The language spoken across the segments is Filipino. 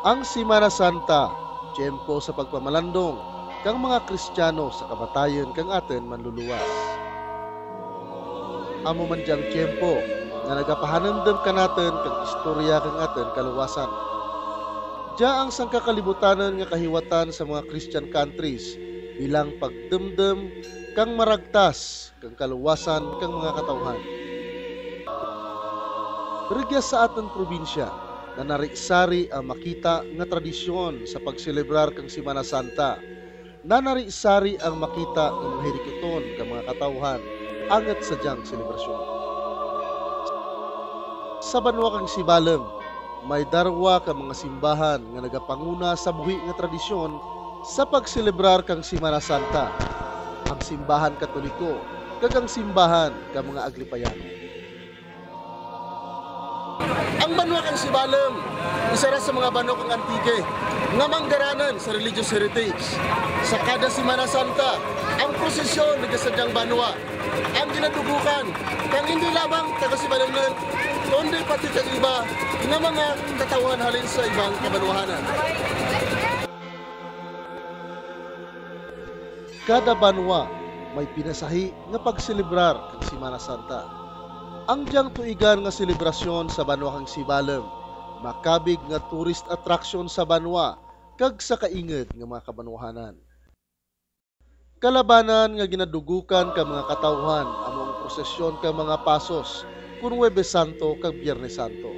Ang Semana Santa, tiyempo sa pagpamalandong kang mga Kristiyano sa kamatayon kang aton manluluwas. Amo man diyang tiyempo na nagapahanamdam ka natin kang istorya kang aton kaluwasan. Diya ang sangkakalibutan nga kahiwatan sa mga Christian countries bilang pagdamdam kang maragtas kang kaluwasan kang mga katawhan. Regya sa aton probinsya na narisari ang makita nga tradisyon sa pagselebrar kang Semana Santa, na narisari ang makita ng mga hirikuton kang mga katawhan angat sa diyang selebrasyon. Sa banwa kang Sibalem, may darwa ka mga simbahan nga nagapanguna sa buhi nga tradisyon sa pagselebrar kang Semana Santa, ang simbahan Katoliko kag ang simbahan ka mga Aglipayano. Ang banwa kang Sibalem, isa ra sa mga banwa kang Antique nga manggaranan sa religious heritage. Sa kada Semana Santa, ang prosesyon nagasadyang banwa ang ginadugukan kang hindi lamang taga Sibalem kundi pati kang iba nga mga katawhan halin sa ibang kabanwahanan. Kada banwa may pinasahi nga pagselebrar kang Semana Santa. Ang diyang tuigan nga selebrasyon sa banwa kang Sibalem, makabig nga tourist attraction sa banwa kag sa kainged nga mga kabanwahanan. Kalabanan nga ginadugukan ka mga katawhan among prosesyon ka mga pasos kun Huwebes Santo kag Biyernes Santo.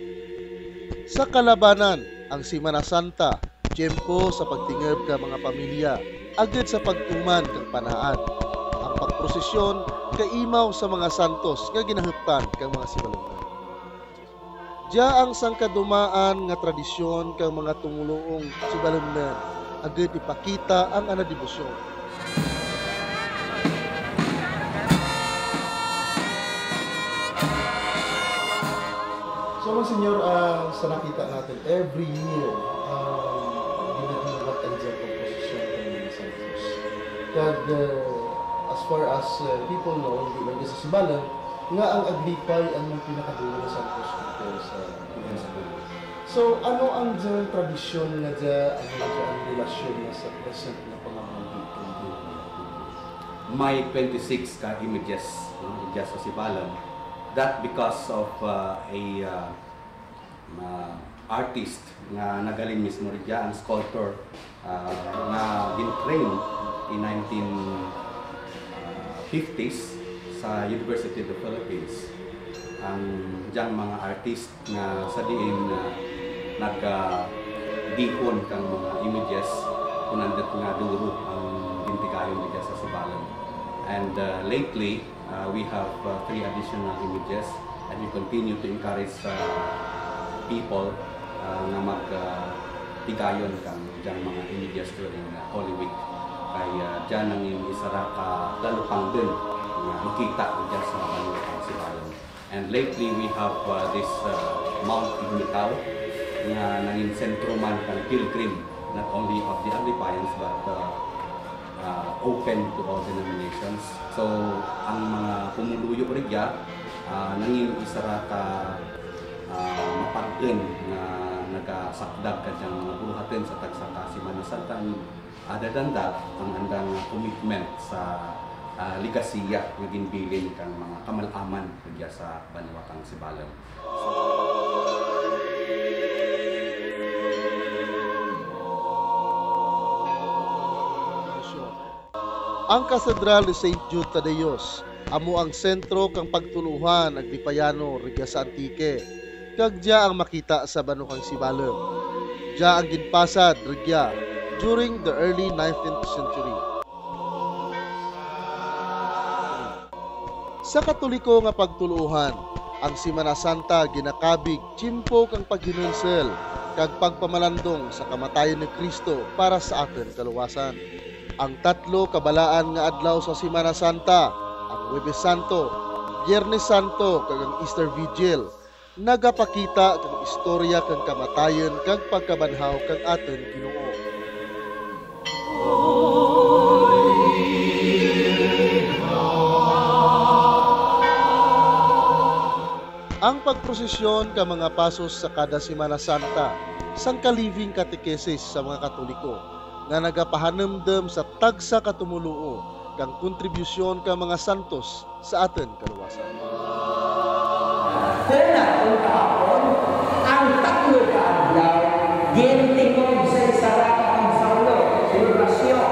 Sa kalabanan, ang Semana Santa, tiyempo sa pagtingeb ka mga pamilya, agad sa pagtuman kag panaan. Ang pagprosesyon kaimaw sa mga santos nga ginahuptan kang mga Sibalongan. Diya ang sangkadumaan nga tradisyon kang mga tumuluong Sibalongan, agad ipakita ang anadibusyon. So, Monsignor, sa nakita natin, every year, ginagawa ang dyan pagposisyon ng mga santos. Kag, as far as people know, di sa Sibalem, nga ang Aglipay ang pinakadulo na santos dito sa Sibalem. So, ano ang dyan tradisyon na dyan, ang relasyon na sa present na pangangangit? May 26 ka images dyan sa Sibalem. That because of artist nga nagaling mismo rin dyan, sculptor na gin-train in 1950s sa University of the Philippines. Ang dyan mga artist nga sa diin nag-dihon kang mga images kunandat nga duro ang gintigayon dyan sa Sibalem. And lately, we have 3 additional images, and we continue to encourage people na mag-tigayon kang dyan mga images during Holy Week. Kaya dyan ang isara ka dalupang din na makita dyan sa Banwa Sibalem. And lately, we have this Mount Ignitaw na nanging sentro man kang pilgrim, not only of the Aglipayans, but open to all denominations. So, ang mga pumuluyo rigya, nanging isara ka mapagin na nagasakdag ka diyang mga buhatin sa tagsaka Semana Santa. Other than that, ang andang commitment sa ligasiya na ginbilin kang mga kamalaman rigya sa banwa kang Sibalem. Ang Katedral ni St. Jude Tadeos amo ang sentro kang pagtuluhan Aglipayano rigya sa Antique, kag diya ang makita sa banwa kang Sibalem. Diya ang ginpasad rigya during the early 19th century. Sa Katoliko nga pagtuluhan, ang Semana Santa ginakabig tiyempo kang paghinunsel kag pagpamalandong sa kamatayon ni Kristo para sa aton kaluwasan. Ang 3 kabalaan nga adlaw sa Semana Santa, ang Huwebes Santo, Biyernes Santo kag ang Easter Vigil, nagapakita kang istorya kang kamatayon kag pagkabanhaw kang aton Ginoo. Ang pagprosesyon ka mga pasos sa kada Semana Santa, sang kaliving katekesis sa mga Katoliko, nga nagapahanamdam sa tagsa katumuluo, kang kontribusyon ka mga santos sa atin kaluwasan. Kaya kung kahapon, ang tatlo ka adlaw, gintingog sa isara ang Saulo, selebrasyon.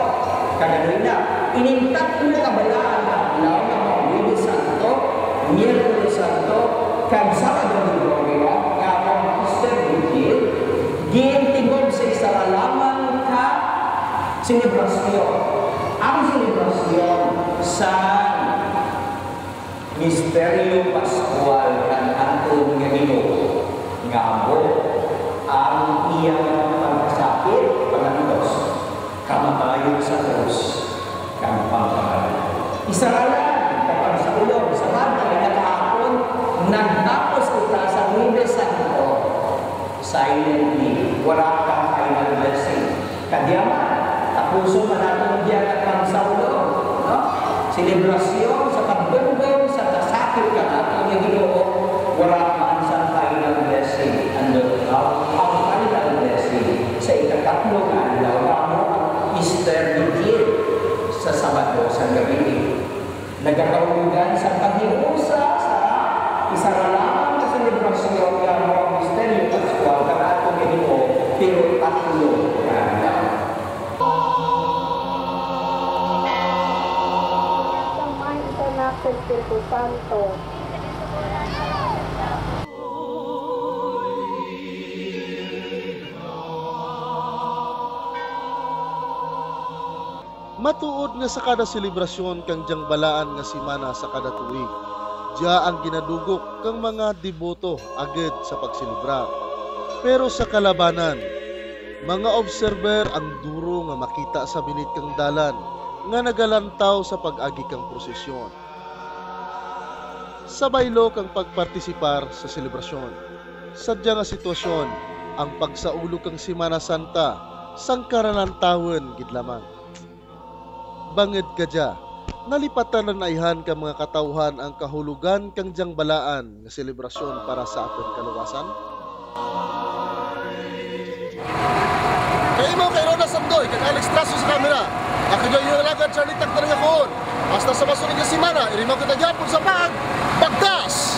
Kaganina, inintatlo ka balaan na adlaw na mga Lunes Santo, Miyerkules Santo, kag Sabado de Gloria, kapag Easter Vigil, gintingog sa isara lamang ka selebrasyon. Ang selebrasyon sa Misteryo Pascual ng Antong nga Ginoo nga amo ang iyang pagkasakit, pangalos, kamatayon sa krus, kang pangkalan. Isaralan kapag sa ulong, sa bagay na kahapon, nagtapos kita sa Lunes Santo, silently, wala kang final blessing. Kadyaman, tapuso man natin diyan at pang sa ulong, no? Selebrasyon sa pagbundong sa kasakit ka natin yung Ginoo, wala man sa final blessing. Ang final blessing sa ikakatlo nga adlaw mo ang Easter Vigil sa Sabado sa gabi. Nagkakaulugan sa paghiusa sa isang lamang na selebrasyon nga mo ang Misteryo Pascual ka natin yung Ginoo, pero tatlo nga adlaw. Espiritu Santo. Matuod nga sa kada selebrasyon kang diyang balaan nga simana sa kada tuig, diya ang ginadugok kang mga deboto agad sa pagselebrar. Pero sa kalabanan, mga observer ang duro nga makita sa binit kang dalan nga nagalantaw sa pag-agi kang prosesyon. Sabaylo kang pagpartisipar sa selebrasyon. Sadya nga sitwasyon, ang pagsaulog kang Semana Santa, sangkaranan tawon gid lamang. Banged ka dya, nalipatan na naihan ka mga katawhan ang kahulugan kang diyang balaan nga selebrasyon para sa aton kaluwasan. Kay mo kay Roda Sandoy, kay Alex Traso sa kamera. Ako dyan yung nalagad Charlie Taktar nga koon. Basta sa masunod nga simana, irimaw kita dyan sa bagtas!